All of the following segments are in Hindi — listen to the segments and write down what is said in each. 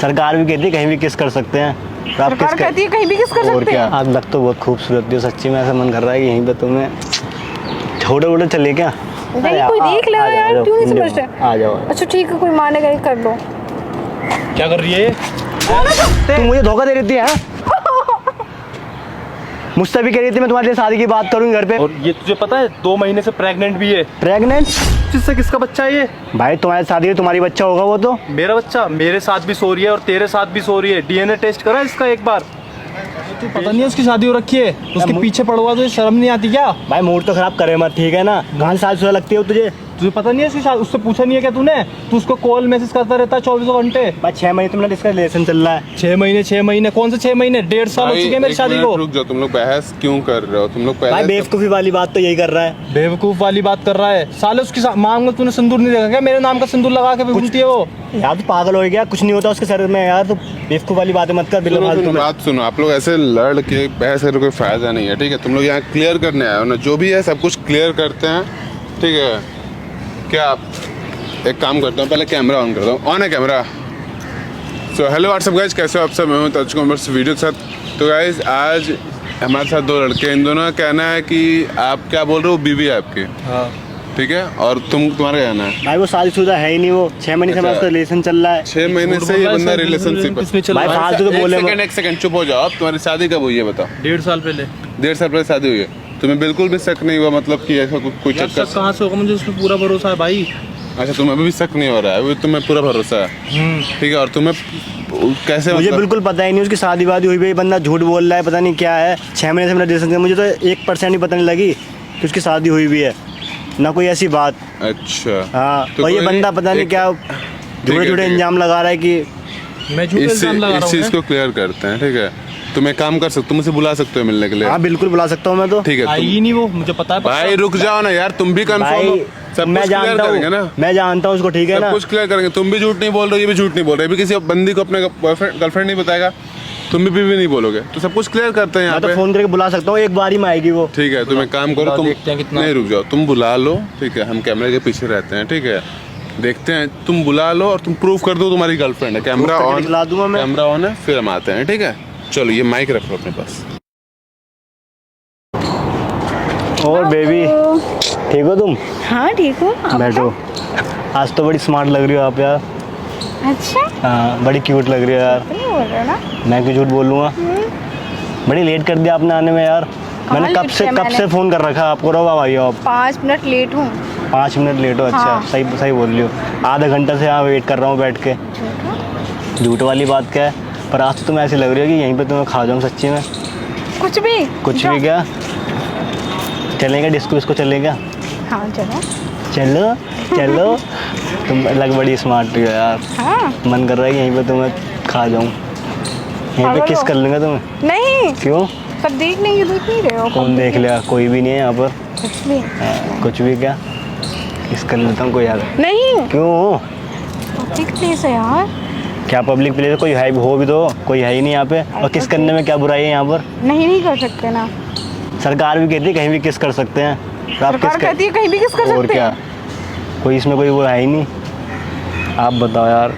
सरकार भी कहती है कहीं भी किस कर सकते हैं। तो आप सरकार कहती है कहीं भी किस कर और सकते क्या, हैं। आप लग तो बहुत खूबसूरत हो सच्ची में, ऐसा मन कर रहा है कि यहीं पे तुम्हें छोटे वोटे चले क्या। नहीं कोई देख ले यार, क्यों नहीं समझ रहा। आ जाओ। अच्छा ठीक है, कोई मानेगा नहीं, कर लो। क्या कर रही है? तुम मुझे धोखा दे रही थी हाँ? मुझसे भी कह रही थी मैं तुम्हारे लिए शादी की बात करूंगी घर पे। और ये तुझे पता है 2 महीने से प्रेग्नेंट भी है। प्रेग्नेंट? जिससे किसका बच्चा है ये? भाई तुम्हारी शादी है, तुम्हारी बच्चा होगा वो तो। मेरा बच्चा मेरे साथ भी सो रही है और तेरे साथ भी सो रही है। डीएनए टेस्ट करा इसका एक बार। तू पता नहीं है उसकी शादी हो रखी है, उसके पीछे पड़वा तो शर्म नहीं आती क्या? भाई मूड तो खराब करे मत, ठीक है ना। कहाँ से शादी लगती हो तुझे? तुझे पता नहीं है उसकी शादी? उससे पूछा नहीं है क्या तूने? तू उसको कॉल मैसेज करता रहता है 24 घंटे। भाई 6 महीने तुमने इसका रिलेशन चल रहा है। 6 महीने कौन से 6 महीने? 1.5 साल हो चुके हैं मेरी शादी को। रुक जाओ, तुम लोग बहस क्यों कर रहे हो? तुम लोग भाई पहले बेवकूफी वाली बात तो यही कर रहा है। बेवकूफ वाली बात कर रहा है साले। उसकी मांग में तूने सिंदूर नहीं देखा क्या? मेरे नाम का सिंदूर लगा के घूमती है वो। यार तो पागल हो गया, कुछ नहीं होता उसके सर में यार। तो बेवकूफ वाली बातें मत कर बिना सुनो, फालतू सुनो, में। बात सुनो। आप लोग ऐसे लड़ के बहस करने कोई फायदा नहीं है, ठीक है? तुम लोग यहाँ क्लियर करने आए हो ना, जो भी है सब कुछ क्लियर करते हैं, ठीक है? क्या आप एक काम करता हूँ, पहले कैमरा ऑन करता हूँ। ऑन है camera? So hello what's up guys, कैसे हो आप सब? मैं हूँ तज कुमार वीडियो के साथ। तो गाइज आज हमारे साथ 2 लड़के, इन दोनों का कहना है कि आप क्या बोल रहे हो, बीवी है आपकी, ठीक है? और तुम्हारा कहना है भाई वो शादीशुदा है ही नहीं, वो 6 महीने से अच्छा। उसका रिलेशन चल रहा है। 6 महीने से ये बंदा रिलेशनशिप भाई फालतू तो बोले मत। एक सेकंड चुप हो जाओ आप। तुम्हारी शादी कब हुई है बताओ? 1.5 साल पहले। 1.5 साल पहले शादी हुई है? तुम्हें बिल्कुल भी शक नहीं हुआ मतलब कि ऐसा कोई यार चक्कर? शक कहाँ से होगा? मुझे उस पर पूरा भरोसा है भाई। अच्छा, तुम्हें अभी भी शक नहीं हो रहा है? अभी तुम्हें पूरा भरोसा है, ठीक है? और तुम्हें कैसे मुझे मतलब? बिल्कुल पता ही नहीं उसकी शादी वादी हुई भाई। बंदा झूठ बोल रहा है, पता नहीं क्या है। 6 महीने से मेरा रिलेशन है, मुझे तो 1% भी पता नहीं लगी कि उसकी शादी हुई भी है, ना कोई ऐसी बात। अच्छा हाँ तो और ये कोई बंदा पता नहीं एक- क्या ठीक झूठे झूठे है। इंजाम लगा रहा है कि मैं झूठे इल्जाम लगा इस रहा चीज हूँ। को क्लियर करते हैं, ठीक है? तुम एक काम कर सकते हो, तुम मुझे बुला सकते हो मिलने के लिए, हाँ बिल्कुल बुला सकता हूँ मैं तो। ठीक है? आई नहीं वो, मुझे पता है। भाई रुक जाओ ना यार, तुम भी कंफर्म हो? भाई सब मैं कुछ क्लियर जानता करेंगे ना? हूँ, मैं जानता हूँ उसको, ठीक है सब ना। कुछ क्लियर करेंगे। तुम भी झूठ नहीं बोल रहे हो, ये भी झूठ नहीं बोल रहे। अभी किसी बंदी को अपने बॉयफ्रेंड गर्लफ्रेंड नहीं बताएगा, तुम भी बीवी नहीं बोलोगे, तो सब कुछ क्लियर करते हैं यहाँ मैं तो पे। फोन करके बुला सकता हूँ, एक बार ही में आएगी वो। ठीक है, तुम एक काम करो, तुम देखते हैं कितना। नहीं रुक जाओ, तुम बुला लो, ठीक है? हम कैमरे के पीछे रहते हैं, ठीक है? देखते हैं, तुम बुला लो और तुम प्रूफ कर दो तुम्हारी गर्लफ्रेंड है। कैमरा करके ऑन, दिखला दूंगा मैं। कैमरा ऑन है, फिर हम आते हैं, ठीक है? चलो ये माइक रखो अपने पास। और बेबी ठीक हो तुम? हाँ ठीक हूँ। आप बैठो। आज तो बड़ी स्मार्ट लग रही हो आप यार। बताओ। अच्छा हाँ बड़ी क्यूट लग रही हो यार। नहीं बोल रहे हो ना। मैं क्यों झूठ बोलूँगा? बड़ी लेट कर दिया आपने आने में यार। मैंने लेट किया कब से फ़ोन कर रखा आपको। रहो भाई आप 5 मिनट लेट हूँ। 5 मिनट लेट हो? अच्छा हाँ। सही सही बोल रही हो। आधा घंटा से यहाँ वेट कर रहा हूँ बैठ के। झूठ वाली बात क्या है? पर आज तो तुम ऐसी लग रही हो कि यहीं पे तुम्हें खा जाऊँ सच्ची में। कुछ भी कुछ जाओ। भी क्या? चलेगा डिस्को विस्को चलेगा? हाँ चलो। चलो चलो। तुम लग बड़ी स्मार्ट हो यार। हाँ मन कर रहा है कि यहीं पे तुम्हें खा जाऊँ। यहीं पे पागल किस हो। कर लूँगा तुम्हें। नहीं, क्यों? सब देख लेंगे, देख नहीं रहे हो। कौन देख लिया? कोई भी नहीं है यहाँ पर। कुछ भी कुछ भी क्या? किस कर लेता हूँ कोई यार। नहीं। क्यों? पब्लिक प्लेस है यार। क्या पब्लिक प्लेस है? कोई है हो भी तो, कोई है ही नहीं यहाँ पे। और किस करने में क्या बुराई है यहाँ पर? नहीं कर सकते ना। सरकार भी कहती है कहीं भी किस कर सकते हैं। तो आप सरकार किस कहती है कहीं भी किस कर और सकते क्या? हैं। कोई इसमें कोई वो है ही नहीं। आप बताओ यार,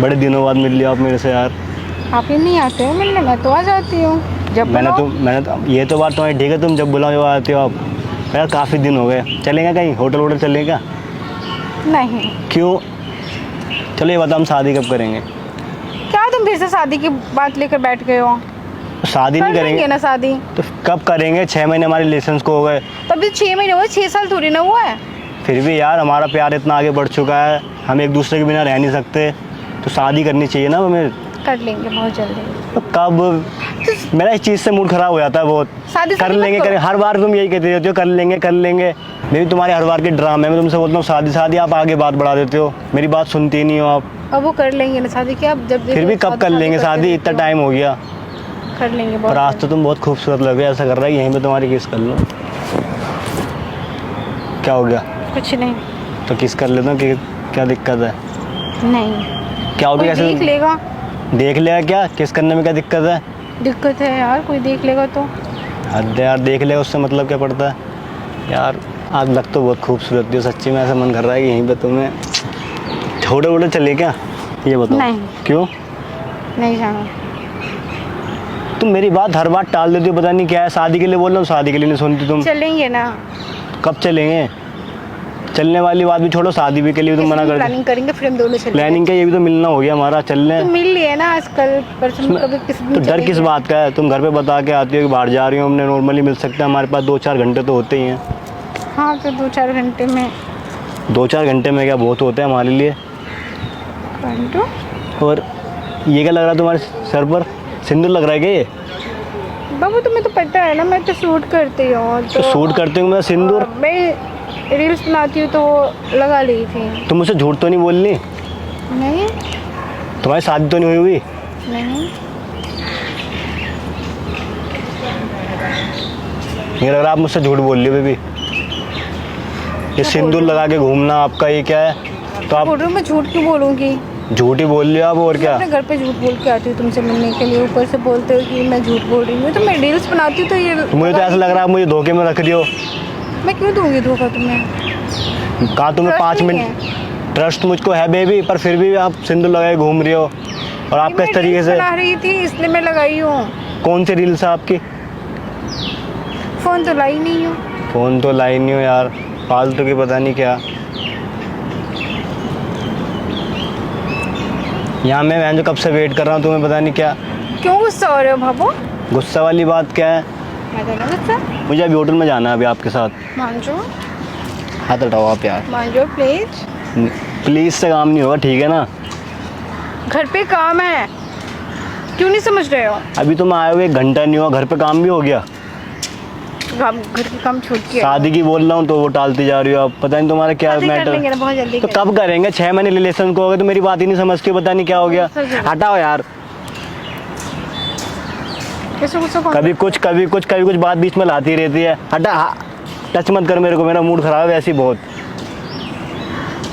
बड़े दिनों बाद मिल लिया आप मेरे से यार। आप ही नहीं आते हो मिलने, मैं तो आ जाती हूँ जब मैंने तो ये तो बात तुम्हारी ठीक है, तुम जब बुलाओ जब आते हो आप। यार काफ़ी दिन हो गए। चलेंगे कहीं होटल वोटल चलेगा? नहीं। क्यों? चलो ये बताओ हम शादी कब करेंगे? क्या तुम फिर से शादी की बात लेकर बैठ गए हो? शादी नहीं कर लेंगे करेंगे ना शादी। तो कब करेंगे? 6 महीने हमारे रिलेशंस को हो गए। तभी 6 महीने हुए, 6 साल थोड़ी ना हुआ है। फिर भी यार हमारा प्यार इतना आगे बढ़ चुका है, हम एक दूसरे के बिना रह नहीं सकते। तो शादी करनी चाहिए ना हमें। कर लेंगे बहुत जल्दी। तो कब? मेरा इस चीज़ से मूड खराब हो जाता है बहुत। शादी कर मत लेंगे करो। हर बार तुम यही कहते रहते हो कर लेंगे कर लेंगे। मेरी तुम्हारे हर बार के ड्रामे में तुमसे बोलता हूँ शादी शादी, आप आगे बात बढ़ा देते हो, मेरी बात सुनती ही नहीं हो आप। अब वो कर लेंगे ना शादी, क्या अब जब फिर भी कब कर लेंगे शादी? इतना टाइम हो गया। कर लेंगे पर बहुत आज तो तुम बहुत खूबसूरत लग रहे हो, ऐसा कर रहा है कि यहीं पे तुम्हारी किस कर लूँ। क्या हो गया? जल्दी। कुछ नहीं। तो किस कर लेता हूँ कि क्या दिक्कत है? नहीं क्या हो कोई गया? देख लेगा। देख लिया क्या? किस करने में क्या दिक्कत है? दिक्कत है यार, कोई देख लेगा तो। हद है यार, देख लेगा उससे मतलब क्या पड़ता है यार। आज लग तो बहुत खूबसूरत हो सच्ची में, ऐसा मन कर रहा है कि यहीं पे तुम्हें छोटे वोटे चले क्या? ये बताओ। नहीं। क्यों? नहीं जाना। तुम मेरी बात हर बात टाल देती हो, पता नहीं क्या है। शादी के लिए बोल रहा हूँ, शादी के लिए नहीं सुनती तुम। चलेंगे ना। कब चलेंगे? चलने वाली बात भी छोड़ो, शादी भी के लिए तुम मना कर प्लानिंग करेंगे फिर हम दोनों चलेंगे। प्लानिंग क्या, ये भी तो मिलना हो गया हमारा, चलने। तो मिल लिए ना आजकल, परसों कभी किसी दिन तो डर चलेंगे। किस बात का है? तुम घर पे बता के आती हो कि बाहर जा रही हो, हमने नॉर्मली मिल सकते हैं, हमारे पास 2-4 घंटे तो होते ही हैं। हाँ तो 2-4 घंटे में। 2-4 घंटे में क्या बहुत होते हैं हमारे लिए? घंटों? और ये क्या लग रहा है तुम्हारे सर पर? सिंदूर लग रहा है क्या ये? बाबू तुम्हें तो पता है ना, मैं तो शूट करती हूँ तो शूट करते हुए मैं सिंदूर? मैं रील्स बनाती हूँ तो वो लगा ली थी। तुम मुझसे झूठ तो नहीं बोलनी? नहीं तुम्हारी शादी तो नहीं हुई? नहीं। ये लग रहा है आप मुझसे झूठ बोल रही हो बेबी। ये सिंदूर लगा के घूमना आपका ये क्या है? तो आप बोल रही हूँ, मैं झूठ क्यों बोलूँगी? झूठ ही बोल रही हो आप, और क्या? अपने घर पे झूठ बोल के आती हूँ तुमसे मिलने के लिए, ऊपर से बोलते हो कि मैं झूठ बोल रही हूँ। तो मैं रील्स बनाती हूँ तो ये तो मुझे तो ऐसा लग रहा है आप मुझे धोखे में रख रही हो। मैं क्यों दूंगी धोखा तुम्हें? कहा तुम्हें Trust 5 नहीं मिनट ट्रस्ट मुझको है बेबी, पर फिर भी आप सिंदूर लगाए घूम रही हो। और आप किस तरीके से? बना रही थी इसलिए मैं लगाई हूँ। कौन सी रील्स है आपकी? फोन तो लाई नहीं हूँ। फोन तो लाई नहीं हो यार, फालतू की पता नहीं क्या। यहाँ मैं जो कब से वेट कर रहा हूँ, तुम्हें पता नहीं क्या। क्यों गुस्सा हो रहे हो भाभो? गुस्सा वाली बात क्या है? मैं तो ना गुस्सा। मुझे अभी होटल में जाना है अभी आपके साथ। मान जाओ, हाथ हटाओ आप यार। मान जाओ प्लीज। प्लीज से काम नहीं होगा, ठीक है ना? घर पे काम है, क्यों नहीं समझ रहे हो? अभी तुम आए हुए 1 घंटा नहीं हुआ, घर पे काम भी हो गया। घर के काम छूट के शादी की बोल रहा हूँ तो वो टालती जा रही हो आप, पता नहीं तुम्हारा क्या कर लेंगे मैटर। ना, बहुत जल्दी तो कब करेंगे? 6 महीने रिलेशन को हो गए तो मेरी बात ही नहीं समझती, पता नहीं क्या हो गया। हटाओ यार। कभी कुछ बात बीच में लाती रहती है। हटा, टच मत कर मेरे को, मेरा मूड खराब है वैसे ही बहुत।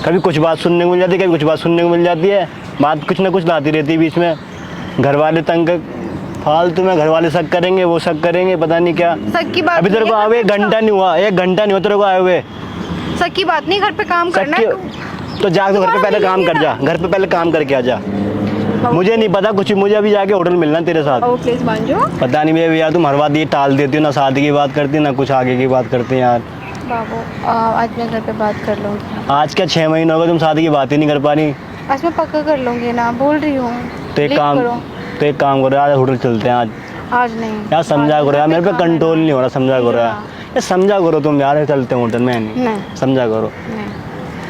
कभी कुछ बात सुनने को मिल जाती है, कभी कुछ बात सुनने को मिल जाती है। बात कुछ ना कुछ लाती रहती है बीच में। घर वाले तंग, फालतू में घर वाले शक करेंगे, वो शक करेंगे, पता नहीं क्या। शक की बात अभी तेरे को आए हुए 1 घंटा नहीं हुआ, 1 घंटा नहीं हुआ तेरे को आए हुए। शक की बात नहीं, घर पे काम करना है। तो जा तो घर पे पहले काम कर जा, घर पे पहले काम करके आ जा। मुझे नहीं पता कुछ, मुझे अभी जाके होटल मिलना तेरे साथ। प्लीज मान जाओ। पता नहीं भैया, यार तुम हर बात ये टाल देती हो, ना शादी की बात करती ना कुछ आगे की बात करती यार। बाबू आज मैं घर पे बात कर लूँगी। आज क्या 6 महीने हो गए तुम शादी की बात ही नहीं कर पा रही। आज मैं पक्का कर लूँगी ना, बोल रही हूँ। तो एक काम करो, आज होटल चलते हैं। आज नहीं यार समझा करो यार, मेरे पे कंट्रोल नहीं हो रहा, समझा करो यार, समझा करो तुम यार, चलते हैं होटल में। नहीं समझा करो।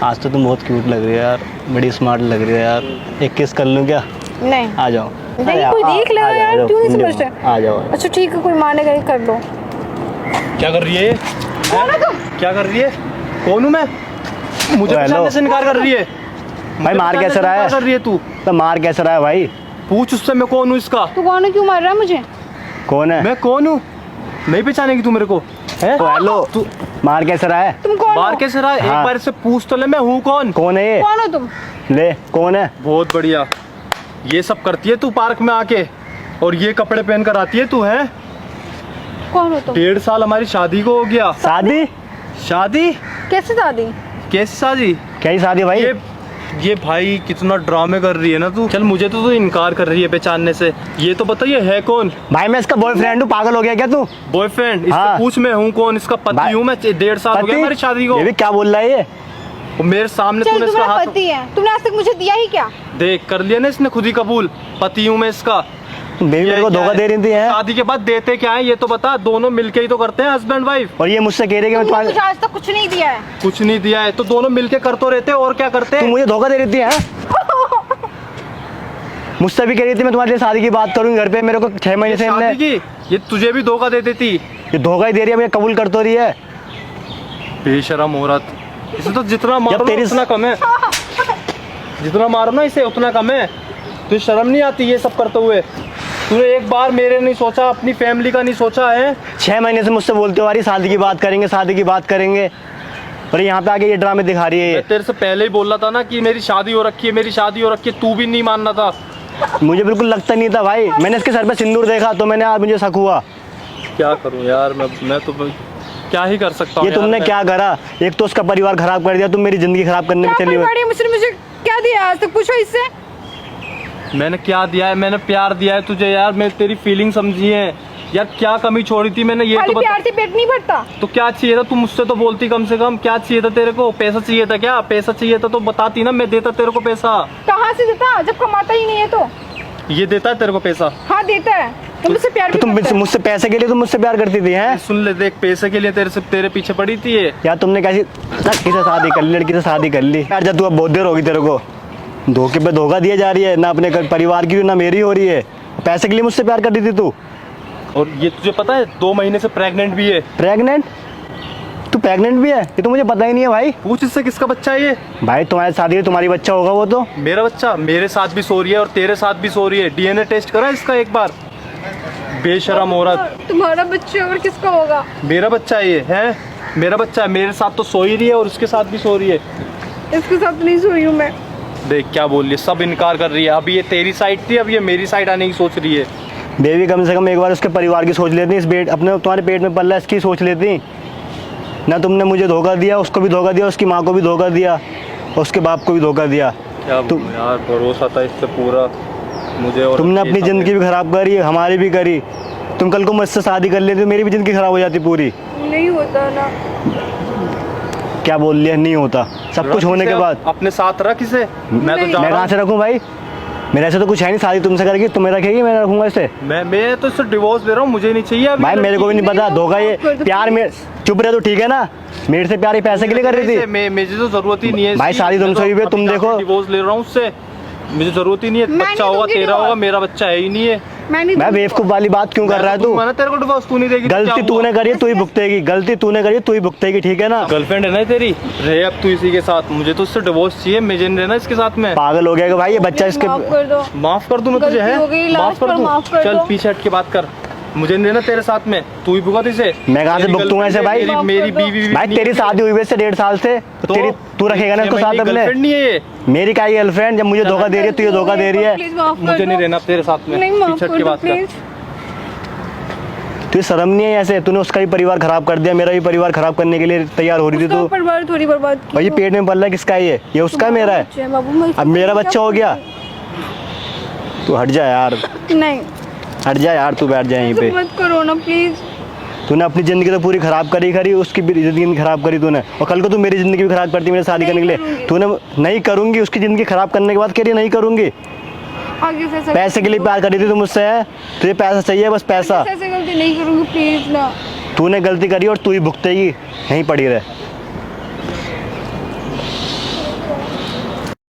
आज तो तुम बहुत क्यूट लग रही हो यार, बड़ी स्मार्ट लग रही हो यार। एक किस कर लूँ क्या? नहीं आ जाओ। नहीं, कोई देख लेगा यार, क्यों नहीं समझ रहे? आ जाओ। अच्छा ठीक है, कोई मानेगा नहीं, कर लो। क्या कर रही है? कौन है तुम? क्या कर रही है? कौन हूँ मैं? मुझे पहचानने से इनकार कर रही है भाई। मार कैसे रहा है? कर रही है तू? तो मार कैसे रहा है भाई? पूछ उससे मैं कौन हूँ इसका। तू कौन है, क्यों मार रहा है मुझे? कौन है? मैं कौन हूँ? नहीं पहचानेगी तू मेरे को? है तो हेलो, तू मार कैसे रहा है? तुम कौन बाहर हो? कैसे रहा है? हाँ। एक बार इससे पूछ तो ले, मैं हूँ कौन? कौन है ये? कौन हो तुम? ले, कौन है? बहुत बढ़िया, ये सब करती है तू पार्क में आके, और ये कपड़े पहन कर आती है तू। है कौन हो तुम? 1.5 साल हमारी शादी को हो गया। शादी? शादी? कैसे दादी? कैसी शादी? क्या ही शादी भाई? ये भाई कितना ड्रामे कर रही है ना तू। चल, मुझे तो तू इनकार कर रही है पहचानने से। ये तो बता, ये है कौन? भाई मैं इसका बॉयफ्रेंड हूँ, पागल हो गया क्या तू? बॉयफ्रेंड? इससे हाँ। पूछ मैं हूँ कौन, इसका पति हूँ मैं। 1.5 साल हो गया हमारी शादी को। ये भी क्या बोल रहा है ये? और मेरे सामने चल तूने इसका तुम्हारा हाथ पति है, तुमने आज तक मुझे दिया ही क्या? देख कर लिया ना इसने खुद ही कबूल, पति हूँ मैं इसका। बेबी मेरे को क्या धोखा है? दे रही थी है? शादी के बाद देते क्या है ये तो बता। दोनों मिलके ही तो करते हैं, हस्बैंड वाइफ। और ये मुझसे कह रही है कि मैं तुमने तुम्हारे, मुझे आज तक कुछ नहीं दिया है। कुछ नहीं दिया है तो दोनों मिलके कर तो रहते, और क्या करते? तू मुझे धोखा दे रही थी है? मुझसे भी कह रही थी मैं तुम्हारे लिए शादी की बात करूंगी घर पे, मेरे को 6 महीने से शादी हमने। की? ये तुझे भी धोखा दे देती। ये धोखा ही दे रही है, मुझे कबूल कर तो रही है। बेशरम औरत, इसे तो जितना मारो जब ना तेरी- उतना कम है। जितना मारो ना इसे उतना कम है। तुझे शर्म नहीं आती ये सब करते हुए? तूने एक बार मेरे नहीं सोचा, अपनी फैमिली का नहीं सोचा है? 6 महीने से मुझसे बोलते हो आ रही शादी की बात करेंगे, शादी की बात करेंगे, और यहाँ पे आके ये ड्रामे दिखा रही है मैं ये। तेरे से पहले ही बोल रहा था ना कि मेरी शादी हो रखी है, मेरी शादी हो रखी है, तू भी नहीं मानना था। मुझे बिल्कुल लगता नहीं था भाई, मैंने इसके सर पे सिंदूर देखा तो मैंने आज मुझे शक हुआ। क्या करूं यार, मैं तो क्या ही कर सकता हूँ। ये तुमने क्या करा? एक तो उसका परिवार खराब कर दिया, तुम मेरी जिंदगी खराब करने में क्या चली हुई। परिवार है? मुझे क्या दिया आज तक, पूछो इससे। मैंने क्या दिया है? मैंने प्यार दिया है तुझे यार, मैं तेरी फीलिंग समझी है यार। क्या कमी छोड़ी थी मैंने ये खाली तो प्यार से पेट नहीं भरता। तो क्या चाहिए था? तू मुझसे तो बोलती कम से कम। क्या चाहिए था तेरे को? पैसा चाहिए था क्या? पैसा चाहिए था तो बताती ना, मैं देता तेरे को पैसा। कहाँ से देता जब कमाता ही नहीं है तो? ये देता है तेरे को पैसा? हाँ देता है। तुम मुझसे प्यार तो भी तुम करता है। मुझसे पैसे के लिए तुम मुझसे प्यार करती थी हैं? सुन ले, देख पैसे के लिए तेरे पीछे पड़ी थी ये। या तुमने कैसी लड़की से शादी कर ली, लड़की से शादी कर ली यार। जब तू अब बहुत देर होगी तेरे को, धोखे पे धोखा दिया जा रही है, ना अपने परिवार की ना मेरी हो रही है। पैसे के लिए मुझसे प्यार करती थी तू। और ये तुझे पता है 2 महीने से प्रेग्नेंट भी है। प्रेग्नेंट? तू प्रेग्नेंट भी है? ये तो मुझे पता ही नहीं है भाई। पूछ इससे किसका बच्चा है ये। भाई तुम्हारी शादी है, तुम्हारी बच्चा होगा वो तो। मेरा बच्चा मेरे साथ भी सो रही है और तेरे साथ भी सो रही है। डीएनए टेस्ट करा इसका एक बार? बेशरम औरत। तुम्हारा बच्चा और किसका होगा? मेरा बच्चा है ये है, मेरा बच्चा है। मेरे साथ तो सो ही रही है और उसके साथ भी सो रही है। इसके साथ नहीं सोई हूँ मैं। देख क्या बोल रही है, सब इनकार कर रही है। अभी ये तेरी साइड थी, अब ये मेरी साइड आने की सोच रही है। बेबी कम से कम एक बार उसके परिवार की सोच लेती। इस पेट अपने तुम्हारे पेट में पल रहा है इसकी सोच लेती ना। तुमने मुझे धोखा दिया, उसको भी धोखा दिया, उसकी माँ को भी धोखा दिया, उसके बाप को भी धोखा दिया। क्या यार भरोसा था इससे पूरा मुझे। और तुमने अपनी ज़िंदगी भी ख़राब करी, हमारी भी करी। तुम कल को मुझसे शादी कर लेते, मेरी भी ज़िंदगी ख़राब हो जाती पूरी। नहीं होता ना। क्या बोल लिया? नहीं होता। सब कुछ होने के बाद अपने साथ रख इसे। मैं तो जा मैं रहा कहाँ से रखूँ भाई? मेरे ऐसे तो कुछ है नहीं। शादी तुमसे करेगी, तुम्हें रखेगी, मैं रखूँगा इसे। मैं तो इससे डिवोर्स ले रहा हूँ, मुझे नहीं चाहिए अभी। भाई मेरे को भी नहीं पता धोखा ये प्यार में। चुप रहे तो ठीक है ना। मेरे से प्यार ये पैसे के लिए कर रही थी। मुझे तो जरूरत ही नहीं है भाई इसकी। शादी मैं तुमसे तो हुई है, तुम अभी देखो। डिवोर्स ले रहा हूँ उससे, मुझे जरूरत ही नहीं है। मैं बच्चा नहीं होगा दूंगी तेरा divorce। होगा, मेरा बच्चा है ही नहीं है। मैं बेवकूफ़ वाली बात क्यों कर रहा है तू? मैंने तेरे को डिवोर्स तू नहीं देगी। गलती तूने करी है, तू ही भुगतेगी। गलती तूने करी है, तू ही भुगतेगी, ठीक है ना? गर्लफ्रेंड है ना तेरी, रहे अब तू इसी के साथ। मुझे तो उससे डिवोर्स चाहिए, मुझे नहीं रहना इसके साथ में। पागल हो गया कि भाई ये बच्चा इसके। माफ कर दो। माफ कर दूं मैं तुझे? गलती है हो गई, माफ लास्ट कर बार दूं? माफ कर चल दो। पीछे हट के बात कर। मुझे नहीं रहना तेरे साथ में, तू ही भुगत इसे। मैं कहाँ से भुगतूंगा ऐसे भाई? मेरी बीवी भाई तेरी शादी हुई वैसे 1.5 साल से, तो तेरी तू रखेगा ना इसको साथ अपने? गर्लफ्रेंड नहीं है ये। मेरी क्या गर्लफ्रेंड? जब मुझे धोखा दे रही है, तू ये धोखा दे रही है। प्लीज माफ कर मुझे दो। नहीं रहना तेरे साथ में। नहीं माफ पीछे हट कर के दो बात कर। प्लीज। तुझे शर्म नहीं है ऐसे? तूने उसका भी परिवार खराब कर दिया, मेरा भी परिवार खराब करने के लिए तैयार हो रही थी उसका तू। परिवार थोड़ी बर्बाद की। और ये पेट में पल रहा है किसका है? ये उसका है, मेरा है? बच्चा बाबू, मैं अब मेरा बच्चा हो गया। तू हट जा यार, नहीं हट जा यार, तू बैठ जा यहीं पे। मत करो ना प्लीज। तूने अपनी ज़िंदगी तो पूरी खराब करी, उसकी भी ज़िंदगी नहीं खराब करी तूने। और कल को तू मेरी ज़िंदगी भी खराब करती मेरे शादी करने के लिए। तूने नहीं करूँगी, उसकी ज़िंदगी खराब करने के बाद कह रही नहीं करूँगी। आगे से ऐसा पैसे के लिए प्यार करी थी तू मुझसे, है? तुझे पैसा चाहिए, बस पैसा। ऐसे गलती नहीं करूँगी प्लीज ना। तूने गलती करी और तू ही भुगतेगी, यहीं पड़ी रहे।